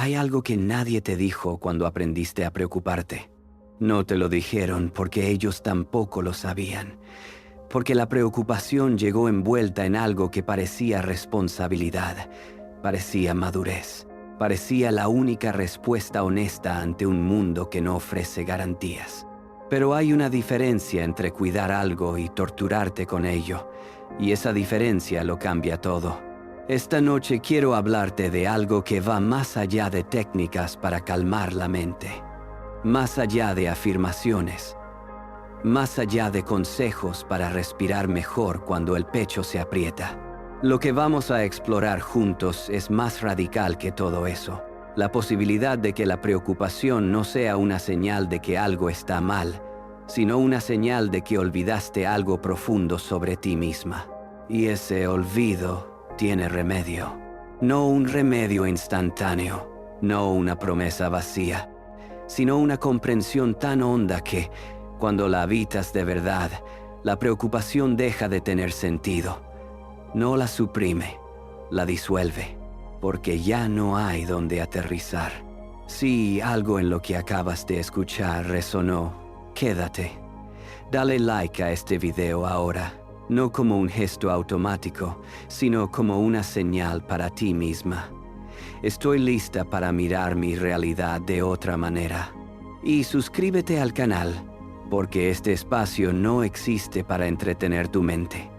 Hay algo que nadie te dijo cuando aprendiste a preocuparte. No te lo dijeron porque ellos tampoco lo sabían. Porque la preocupación llegó envuelta en algo que parecía responsabilidad, parecía madurez, parecía la única respuesta honesta ante un mundo que no ofrece garantías. Pero hay una diferencia entre cuidar algo y torturarte con ello, y esa diferencia lo cambia todo. Esta noche quiero hablarte de algo que va más allá de técnicas para calmar la mente, más allá de afirmaciones, más allá de consejos para respirar mejor cuando el pecho se aprieta. Lo que vamos a explorar juntos es más radical que todo eso. La posibilidad de que la preocupación no sea una señal de que algo está mal, sino una señal de que olvidaste algo profundo sobre ti misma. Y ese olvido tiene remedio. No un remedio instantáneo, no una promesa vacía, sino una comprensión tan honda que, cuando la habitas de verdad, la preocupación deja de tener sentido. No la suprime, la disuelve, porque ya no hay donde aterrizar. Si algo en lo que acabas de escuchar resonó, quédate. Dale like a este video ahora, no como un gesto automático, sino como una señal para ti misma. Estoy lista para mirar mi realidad de otra manera. Y suscríbete al canal, porque este espacio no existe para entretener tu mente.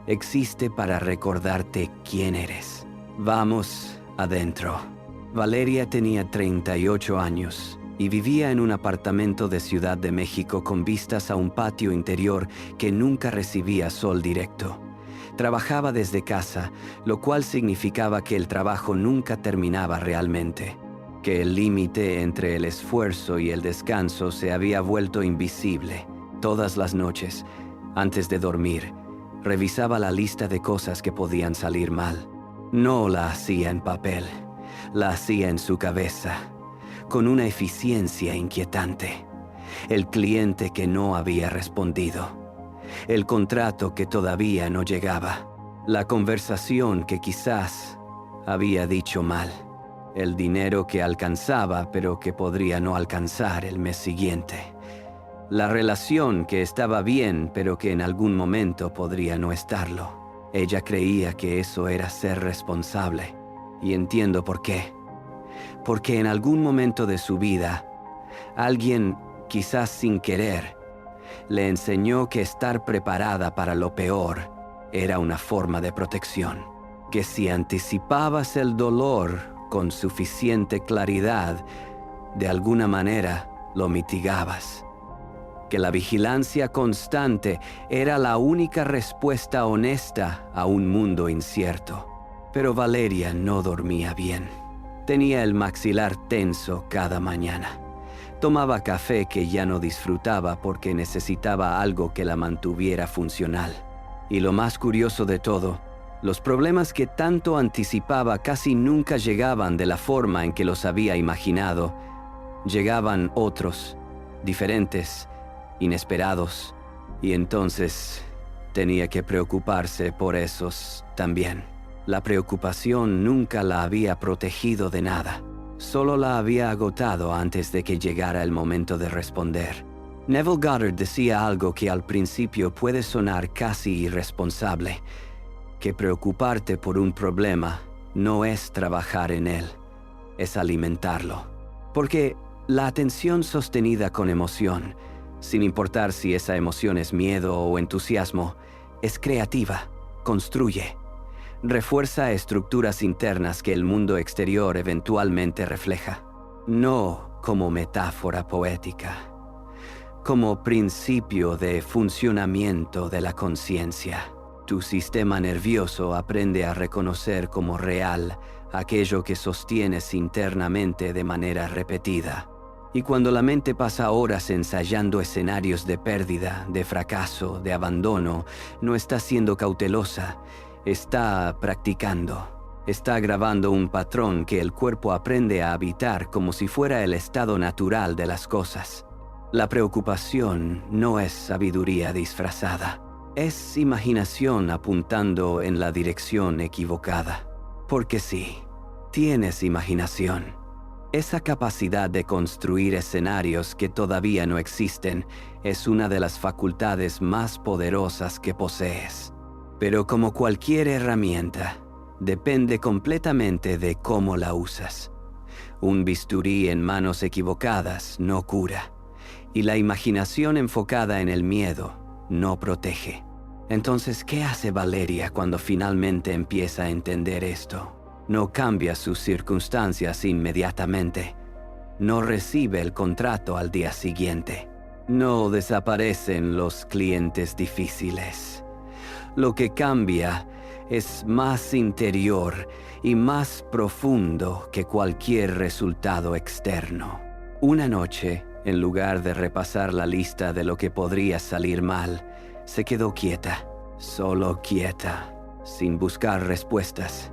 Existe para recordarte quién eres. Vamos adentro. Valeria tenía 38 años y vivía en un apartamento de Ciudad de México con vistas a un patio interior que nunca recibía sol directo. Trabajaba desde casa, lo cual significaba que el trabajo nunca terminaba realmente, que el límite entre el esfuerzo y el descanso se había vuelto invisible. Todas las noches, antes de dormir, revisaba la lista de cosas que podían salir mal. No la hacía en papel, la hacía en su cabeza, con una eficiencia inquietante. El cliente que no había respondido, el contrato que todavía no llegaba, la conversación que quizás había dicho mal, el dinero que alcanzaba pero que podría no alcanzar el mes siguiente, la relación que estaba bien pero que en algún momento podría no estarlo. Ella creía que eso era ser responsable, y entiendo por qué. Porque en algún momento de su vida, alguien, quizás sin querer, le enseñó que estar preparada para lo peor era una forma de protección. Que si anticipabas el dolor con suficiente claridad, de alguna manera lo mitigabas. Que la vigilancia constante era la única respuesta honesta a un mundo incierto. Pero Valeria no dormía bien. Tenía el maxilar tenso cada mañana. Tomaba café que ya no disfrutaba porque necesitaba algo que la mantuviera funcional. Y lo más curioso de todo, los problemas que tanto anticipaba casi nunca llegaban de la forma en que los había imaginado. Llegaban otros, diferentes, inesperados, y entonces tenía que preocuparse por esos también. La preocupación nunca la había protegido de nada, solo la había agotado antes de que llegara el momento de responder. Neville Goddard decía algo que al principio puede sonar casi irresponsable, que preocuparte por un problema no es trabajar en él, es alimentarlo. Porque la atención sostenida con emoción, sin importar si esa emoción es miedo o entusiasmo, es creativa, construye, refuerza estructuras internas que el mundo exterior eventualmente refleja. No como metáfora poética, como principio de funcionamiento de la conciencia. Tu sistema nervioso aprende a reconocer como real aquello que sostienes internamente de manera repetida. Y cuando la mente pasa horas ensayando escenarios de pérdida, de fracaso, de abandono, no está siendo cautelosa, está practicando. Está grabando un patrón que el cuerpo aprende a habitar como si fuera el estado natural de las cosas. La preocupación no es sabiduría disfrazada. Es imaginación apuntando en la dirección equivocada. Porque sí, tienes imaginación. Esa capacidad de construir escenarios que todavía no existen es una de las facultades más poderosas que posees. Pero como cualquier herramienta, depende completamente de cómo la usas. Un bisturí en manos equivocadas no cura, y la imaginación enfocada en el miedo no protege. Entonces, ¿qué hace Valeria cuando finalmente empieza a entender esto? No cambia sus circunstancias inmediatamente. No recibe el contrato al día siguiente. No desaparecen los clientes difíciles. Lo que cambia es más interior y más profundo que cualquier resultado externo. Una noche, en lugar de repasar la lista de lo que podría salir mal, se quedó quieta, solo quieta, sin buscar respuestas,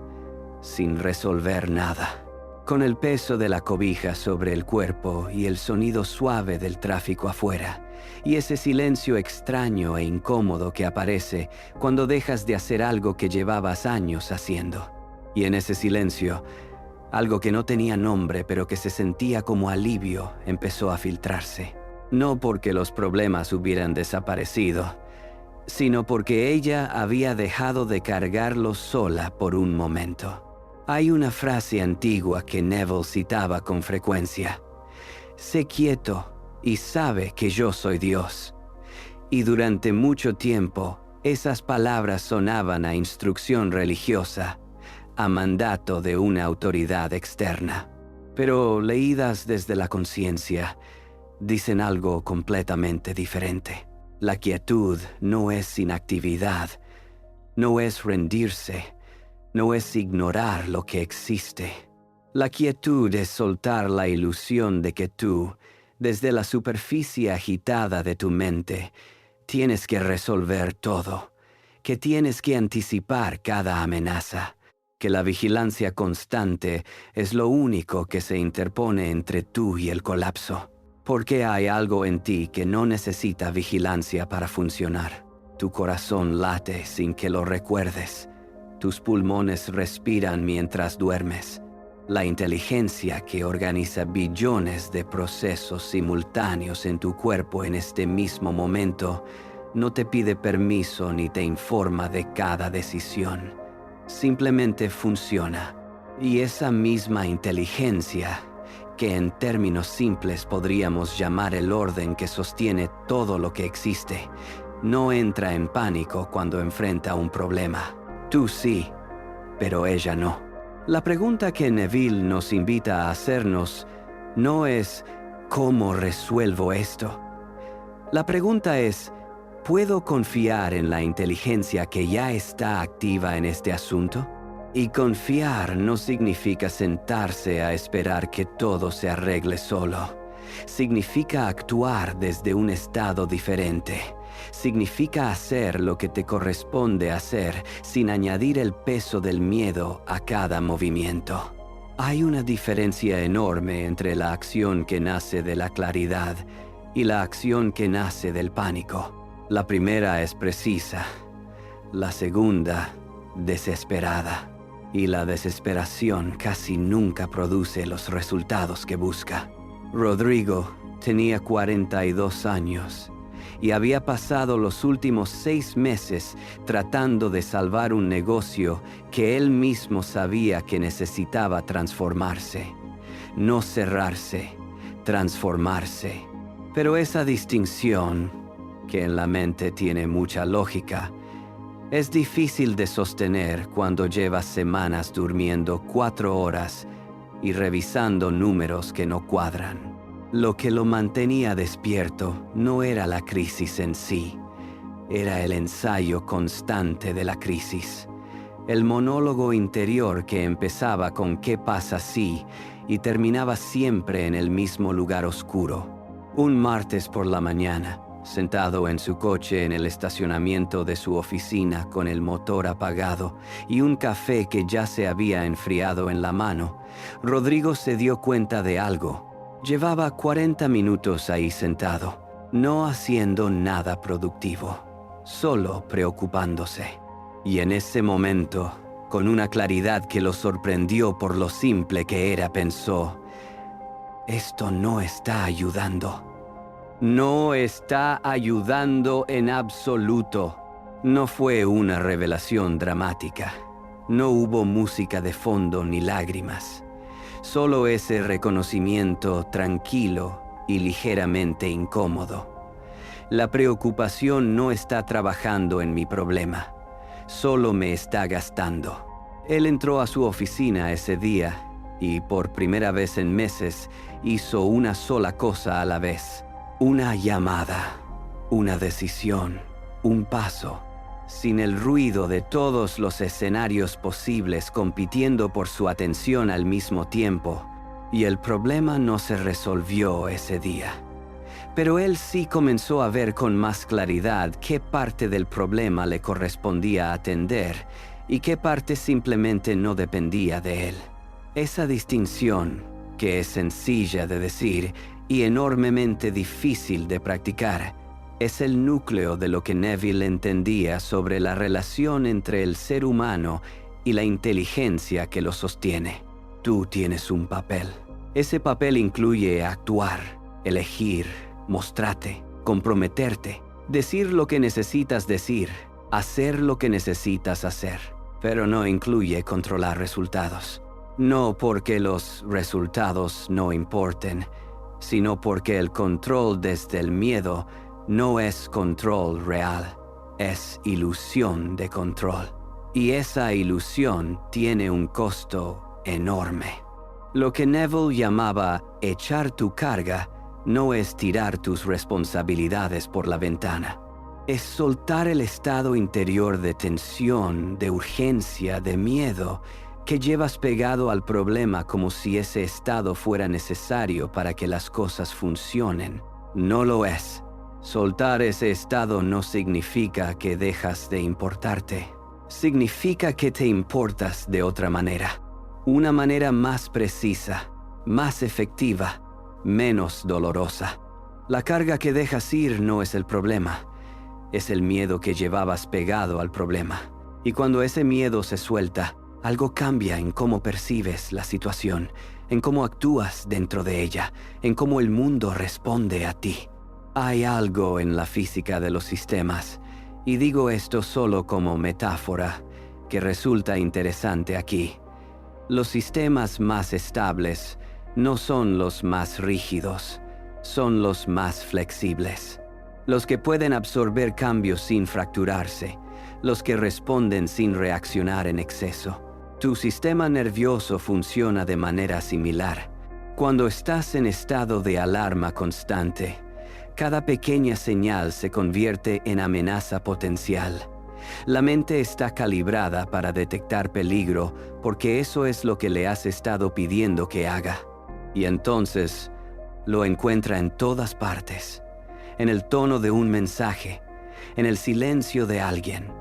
sin resolver nada. Con el peso de la cobija sobre el cuerpo y el sonido suave del tráfico afuera, y ese silencio extraño e incómodo que aparece cuando dejas de hacer algo que llevabas años haciendo. Y en ese silencio, algo que no tenía nombre pero que se sentía como alivio empezó a filtrarse. No porque los problemas hubieran desaparecido, sino porque ella había dejado de cargarlos sola por un momento. Hay una frase antigua que Neville citaba con frecuencia: «Sé quieto y sabe que yo soy Dios». Y durante mucho tiempo, esas palabras sonaban a instrucción religiosa, a mandato de una autoridad externa. Pero leídas desde la conciencia, dicen algo completamente diferente. La quietud no es inactividad, no es rendirse, no es ignorar lo que existe. La quietud es soltar la ilusión de que tú, desde la superficie agitada de tu mente, tienes que resolver todo, que tienes que anticipar cada amenaza, que la vigilancia constante es lo único que se interpone entre tú y el colapso. Porque hay algo en ti que no necesita vigilancia para funcionar. Tu corazón late sin que lo recuerdes. Tus pulmones respiran mientras duermes. La inteligencia que organiza billones de procesos simultáneos en tu cuerpo en este mismo momento no te pide permiso ni te informa de cada decisión. Simplemente funciona. Y esa misma inteligencia, que en términos simples podríamos llamar el orden que sostiene todo lo que existe, no entra en pánico cuando enfrenta un problema. Tú sí, pero ella no. La pregunta que Neville nos invita a hacernos no es ¿cómo resuelvo esto? La pregunta es ¿puedo confiar en la inteligencia que ya está activa en este asunto? Y confiar no significa sentarse a esperar que todo se arregle solo. Significa actuar desde un estado diferente. Significa hacer lo que te corresponde hacer sin añadir el peso del miedo a cada movimiento. Hay una diferencia enorme entre la acción que nace de la claridad y la acción que nace del pánico. La primera es precisa, la segunda desesperada. Y la desesperación casi nunca produce los resultados que busca. Rodrigo tenía 42 años y había pasado los últimos 6 meses tratando de salvar un negocio que él mismo sabía que necesitaba transformarse. No cerrarse, transformarse. Pero esa distinción, que en la mente tiene mucha lógica, es difícil de sostener cuando llevas semanas durmiendo 4 horas y revisando números que no cuadran. Lo que lo mantenía despierto no era la crisis en sí, era el ensayo constante de la crisis. El monólogo interior que empezaba con ¿qué pasa si? Y terminaba siempre en el mismo lugar oscuro. Un martes por la mañana, sentado en su coche en el estacionamiento de su oficina con el motor apagado y un café que ya se había enfriado en la mano, Rodrigo se dio cuenta de algo. Llevaba 40 minutos ahí sentado, no haciendo nada productivo, solo preocupándose. Y en ese momento, con una claridad que lo sorprendió por lo simple que era, pensó: Esto no está ayudando. No está ayudando en absoluto. No fue una revelación dramática. No hubo música de fondo ni lágrimas. Solo ese reconocimiento tranquilo y ligeramente incómodo. La preocupación no está trabajando en mi problema. Solo me está gastando. Él entró a su oficina ese día y por primera vez en meses hizo una sola cosa a la vez. Una llamada, una decisión, un paso, sin el ruido de todos los escenarios posibles compitiendo por su atención al mismo tiempo. Y el problema no se resolvió ese día. Pero él sí comenzó a ver con más claridad qué parte del problema le correspondía atender y qué parte simplemente no dependía de él. Esa distinción, que es sencilla de decir y enormemente difícil de practicar, es el núcleo de lo que Neville entendía sobre la relación entre el ser humano y la inteligencia que lo sostiene. Tú tienes un papel. Ese papel incluye actuar, elegir, mostrarte, comprometerte, decir lo que necesitas decir, hacer lo que necesitas hacer, pero no incluye controlar resultados. No porque los resultados no importen, sino porque el control desde el miedo no es control real, es ilusión de control. Y esa ilusión tiene un costo enorme. Lo que Neville llamaba echar tu carga no es tirar tus responsabilidades por la ventana. Es soltar el estado interior de tensión, de urgencia, de miedo que llevas pegado al problema como si ese estado fuera necesario para que las cosas funcionen. No lo es. Soltar ese estado no significa que dejas de importarte. Significa que te importas de otra manera. Una manera más precisa, más efectiva, menos dolorosa. La carga que dejas ir no es el problema. Es el miedo que llevabas pegado al problema. Y cuando ese miedo se suelta, algo cambia en cómo percibes la situación, en cómo actúas dentro de ella, en cómo el mundo responde a ti. Hay algo en la física de los sistemas, y digo esto solo como metáfora, que resulta interesante aquí. Los sistemas más estables no son los más rígidos, son los más flexibles. Los que pueden absorber cambios sin fracturarse, los que responden sin reaccionar en exceso. Tu sistema nervioso funciona de manera similar. Cuando estás en estado de alarma constante, cada pequeña señal se convierte en amenaza potencial. La mente está calibrada para detectar peligro porque eso es lo que le has estado pidiendo que haga. Y entonces lo encuentra en todas partes, en el tono de un mensaje, en el silencio de alguien,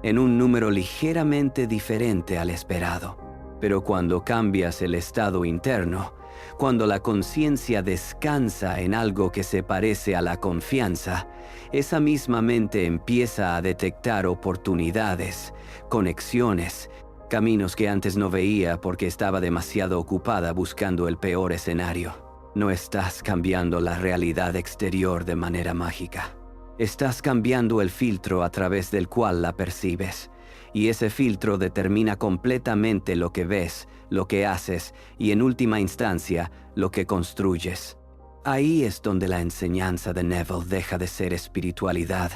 en un número ligeramente diferente al esperado. Pero cuando cambias el estado interno, cuando la conciencia descansa en algo que se parece a la confianza, esa misma mente empieza a detectar oportunidades, conexiones, caminos que antes no veía porque estaba demasiado ocupada buscando el peor escenario. No estás cambiando la realidad exterior de manera mágica. Estás cambiando el filtro a través del cual la percibes, y ese filtro determina completamente lo que ves, lo que haces y en última instancia, lo que construyes. Ahí es donde la enseñanza de Neville deja de ser espiritualidad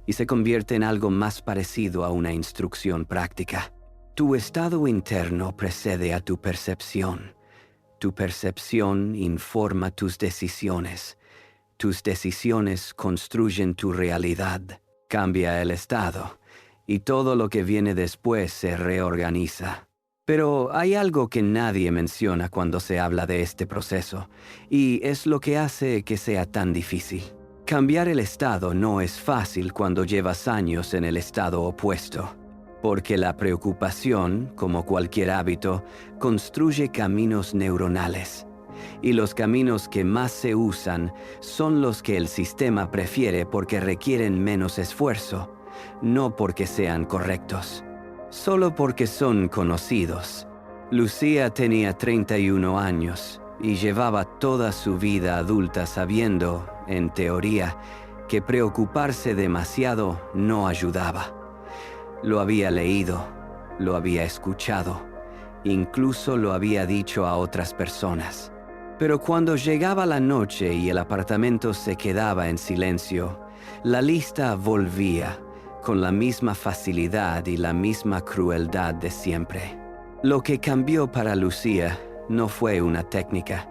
y se convierte en algo más parecido a una instrucción práctica. Tu estado interno precede a tu percepción. Tu percepción informa tus decisiones. Tus decisiones construyen tu realidad. Cambia el estado, y todo lo que viene después se reorganiza. Pero hay algo que nadie menciona cuando se habla de este proceso, y es lo que hace que sea tan difícil. Cambiar el estado no es fácil cuando llevas años en el estado opuesto, porque la preocupación, como cualquier hábito, construye caminos neuronales. Y los caminos que más se usan son los que el sistema prefiere porque requieren menos esfuerzo, no porque sean correctos, solo porque son conocidos. Lucía tenía 31 años y llevaba toda su vida adulta sabiendo, en teoría, que preocuparse demasiado no ayudaba. Lo había leído, lo había escuchado, incluso lo había dicho a otras personas. Pero cuando llegaba la noche y el apartamento se quedaba en silencio, la lista volvía con la misma facilidad y la misma crueldad de siempre. Lo que cambió para Lucía no fue una técnica,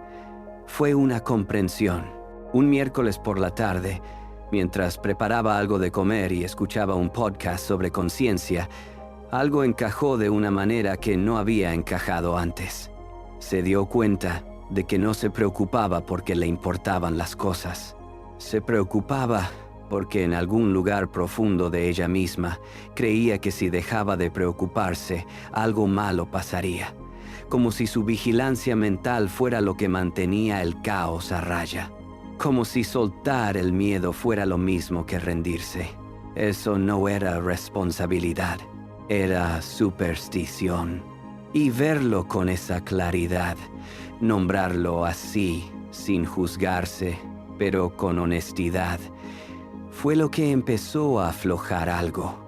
fue una comprensión. Un miércoles por la tarde, mientras preparaba algo de comer y escuchaba un podcast sobre conciencia, algo encajó de una manera que no había encajado antes. Se dio cuenta de que no se preocupaba porque le importaban las cosas. Se preocupaba porque en algún lugar profundo de ella misma creía que si dejaba de preocuparse, algo malo pasaría, como si su vigilancia mental fuera lo que mantenía el caos a raya, como si soltar el miedo fuera lo mismo que rendirse. Eso no era responsabilidad, era superstición. Y verlo con esa claridad, nombrarlo así, sin juzgarse, pero con honestidad, fue lo que empezó a aflojar algo.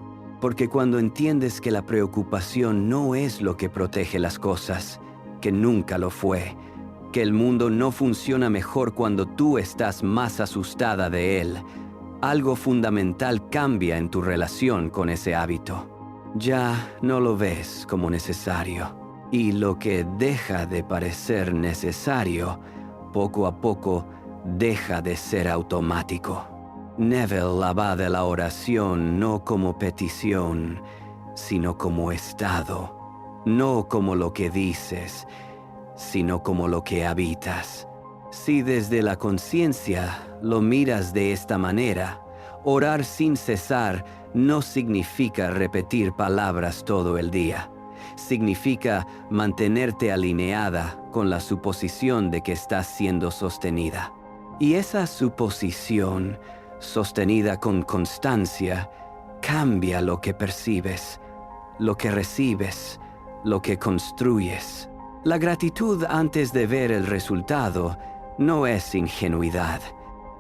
Porque cuando entiendes que la preocupación no es lo que protege las cosas, que nunca lo fue, que el mundo no funciona mejor cuando tú estás más asustada de él, algo fundamental cambia en tu relación con ese hábito. Ya no lo ves como necesario, y lo que deja de parecer necesario, poco a poco deja de ser automático. Neville hablaba de la oración no como petición, sino como estado, no como lo que dices, sino como lo que habitas. Si desde la conciencia lo miras de esta manera, orar sin cesar no significa repetir palabras todo el día. Significa mantenerte alineada con la suposición de que estás siendo sostenida. Y esa suposición, sostenida con constancia, cambia lo que percibes, lo que recibes, lo que construyes. La gratitud antes de ver el resultado no es ingenuidad,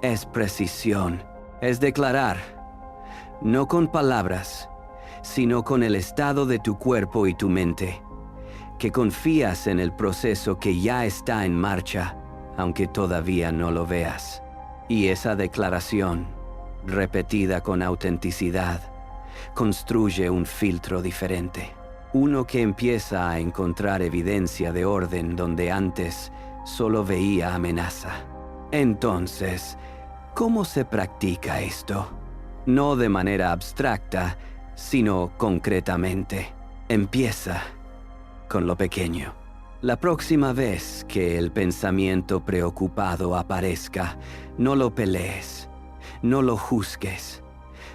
es precisión, es declarar, no con palabras, sino con el estado de tu cuerpo y tu mente, que confías en el proceso que ya está en marcha, aunque todavía no lo veas. Y esa declaración, repetida con autenticidad, construye un filtro diferente. Uno que empieza a encontrar evidencia de orden donde antes solo veía amenaza. Entonces, ¿cómo se practica esto? No de manera abstracta, sino concretamente. Empieza con lo pequeño. La próxima vez que el pensamiento preocupado aparezca, no lo pelees, no lo juzgues,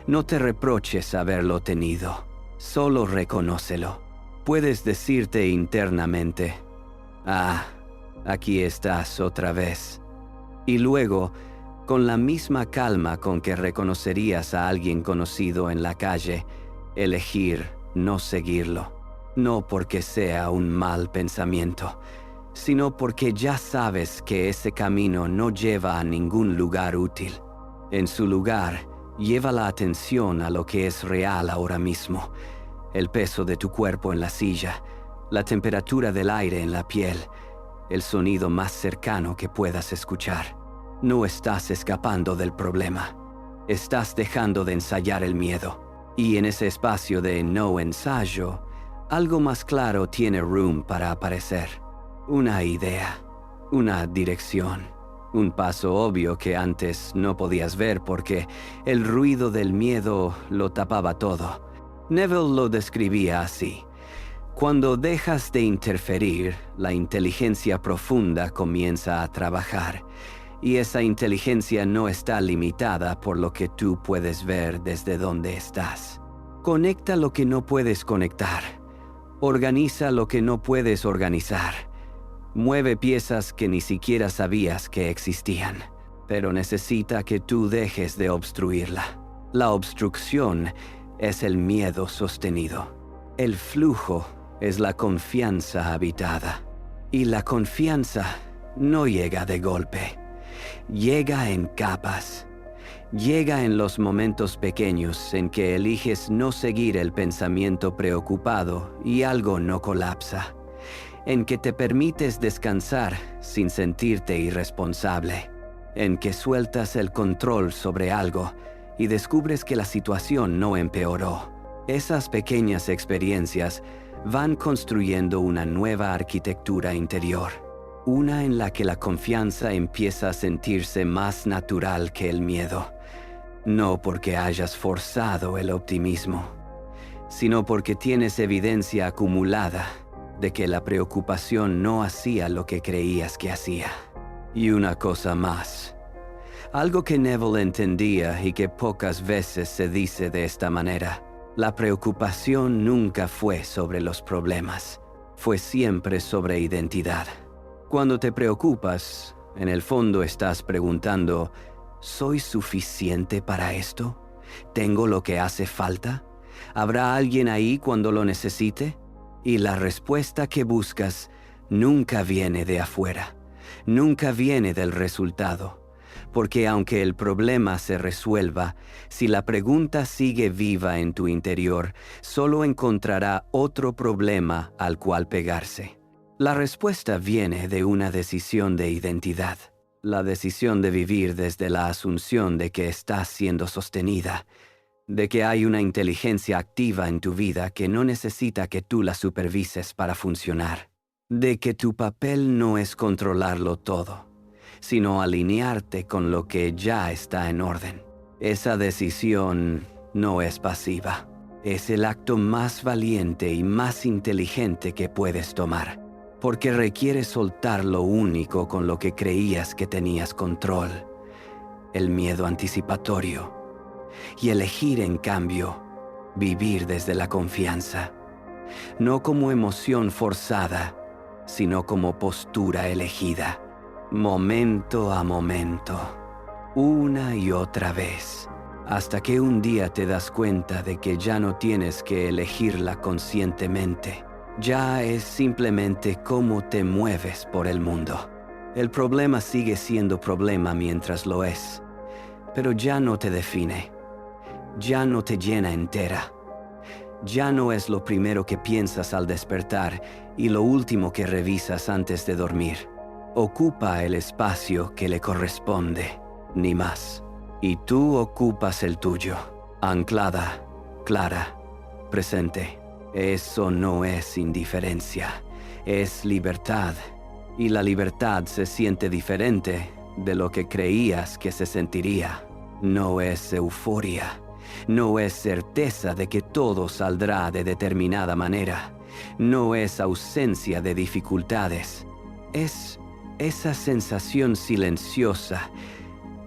no te reproches haberlo tenido, solo reconócelo. Puedes decirte internamente, aquí estás otra vez. Y luego, con la misma calma con que reconocerías a alguien conocido en la calle, elegir no seguirlo. No porque sea un mal pensamiento, sino porque ya sabes que ese camino no lleva a ningún lugar útil. En su lugar, lleva la atención a lo que es real ahora mismo. El peso de tu cuerpo en la silla, la temperatura del aire en la piel, el sonido más cercano que puedas escuchar. No estás escapando del problema. Estás dejando de ensayar el miedo. Y en ese espacio de no ensayo, algo más claro tiene room para aparecer. Una idea, una dirección, un paso obvio que antes no podías ver porque el ruido del miedo lo tapaba todo. Neville lo describía así. Cuando dejas de interferir, la inteligencia profunda comienza a trabajar. Y esa inteligencia no está limitada por lo que tú puedes ver desde donde estás. Conecta lo que no puedes conectar. Organiza lo que no puedes organizar. Mueve piezas que ni siquiera sabías que existían, pero necesita que tú dejes de obstruirla. La obstrucción es el miedo sostenido. El flujo es la confianza habitada. Y la confianza no llega de golpe. Llega en capas. Llega en los momentos pequeños en que eliges no seguir el pensamiento preocupado y algo no colapsa. En que te permites descansar sin sentirte irresponsable. En que sueltas el control sobre algo y descubres que la situación no empeoró. Esas pequeñas experiencias van construyendo una nueva arquitectura interior. Una en la que la confianza empieza a sentirse más natural que el miedo. No porque hayas forzado el optimismo, sino porque tienes evidencia acumulada de que la preocupación no hacía lo que creías que hacía. Y una cosa más. Algo que Neville entendía y que pocas veces se dice de esta manera. La preocupación nunca fue sobre los problemas. Fue siempre sobre identidad. Cuando te preocupas, en el fondo estás preguntando, ¿soy suficiente para esto? ¿Tengo lo que hace falta? ¿Habrá alguien ahí cuando lo necesite? Y la respuesta que buscas nunca viene de afuera, nunca viene del resultado. Porque aunque el problema se resuelva, si la pregunta sigue viva en tu interior, solo encontrará otro problema al cual pegarse. La respuesta viene de una decisión de identidad, la decisión de vivir desde la asunción de que estás siendo sostenida, de que hay una inteligencia activa en tu vida que no necesita que tú la supervises para funcionar, de que tu papel no es controlarlo todo, sino alinearte con lo que ya está en orden. Esa decisión no es pasiva, es el acto más valiente y más inteligente que puedes tomar. Porque requiere soltar lo único con lo que creías que tenías control, el miedo anticipatorio, y elegir en cambio vivir desde la confianza, no como emoción forzada, sino como postura elegida, momento a momento, una y otra vez, hasta que un día te das cuenta de que ya no tienes que elegirla conscientemente. Ya es simplemente cómo te mueves por el mundo. El problema sigue siendo problema mientras lo es, pero ya no te define, ya no te llena entera. Ya no es lo primero que piensas al despertar y lo último que revisas antes de dormir. Ocupa el espacio que le corresponde, ni más. Y tú ocupas el tuyo, anclada, clara, presente. Eso no es indiferencia, es libertad. Y la libertad se siente diferente de lo que creías que se sentiría. No es euforia, no es certeza de que todo saldrá de determinada manera. No es ausencia de dificultades. Es esa sensación silenciosa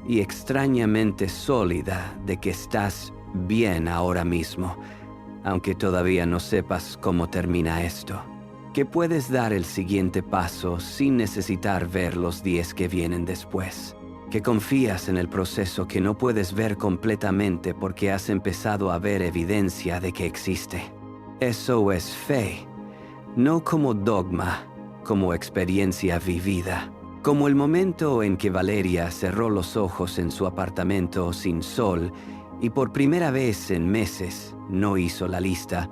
y extrañamente sólida de que estás bien ahora mismo, aunque todavía no sepas cómo termina esto. Que puedes dar el siguiente paso sin necesitar ver los 10 que vienen después. Que confías en el proceso que no puedes ver completamente porque has empezado a ver evidencia de que existe. Eso es fe, no como dogma, como experiencia vivida. Como el momento en que Valeria cerró los ojos en su apartamento sin sol y por primera vez en meses no hizo la lista,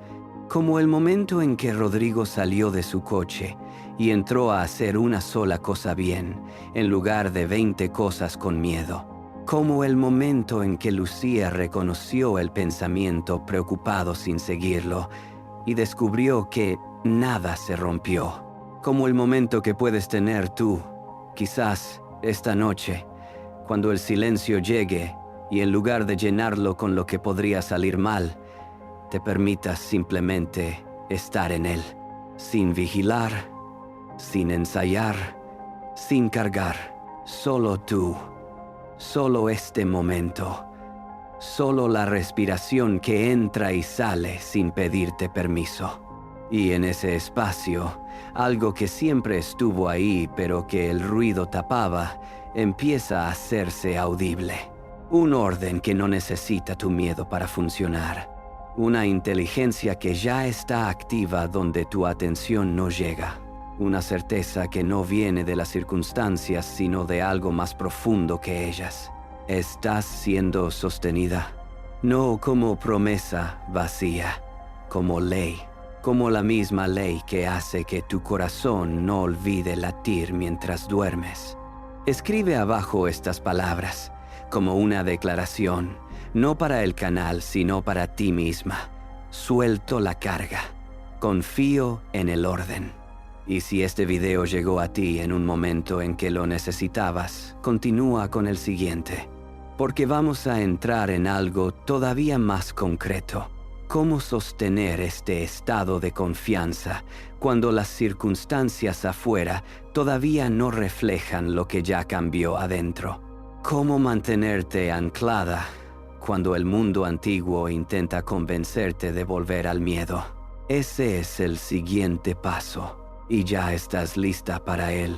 como el momento en que Rodrigo salió de su coche y entró a hacer una sola cosa bien, en lugar de 20 cosas con miedo, como el momento en que Lucía reconoció el pensamiento preocupado sin seguirlo y descubrió que nada se rompió, como el momento que puedes tener tú, quizás esta noche, cuando el silencio llegue y en lugar de llenarlo con lo que podría salir mal, te permitas simplemente estar en él, sin vigilar, sin ensayar, sin cargar. Solo tú, solo este momento, solo la respiración que entra y sale sin pedirte permiso. Y en ese espacio, algo que siempre estuvo ahí pero que el ruido tapaba, empieza a hacerse audible. Un orden que no necesita tu miedo para funcionar. Una inteligencia que ya está activa donde tu atención no llega. una certeza que no viene de las circunstancias, sino de algo más profundo que ellas. Estás siendo sostenida, no como promesa vacía, como ley, como la misma ley que hace que tu corazón no olvide latir mientras duermes. Escribe abajo estas palabras, como una declaración, no para el canal, sino para ti misma. Suelto la carga. Confío en el orden. Y si este video llegó a ti en un momento en que lo necesitabas, continúa con el siguiente. Porque vamos a entrar en algo todavía más concreto. ¿Cómo sostener este estado de confianza cuando las circunstancias afuera todavía no reflejan lo que ya cambió adentro? ¿Cómo mantenerte anclada cuando el mundo antiguo intenta convencerte de volver al miedo? Ese es el siguiente paso, y ya estás lista para él.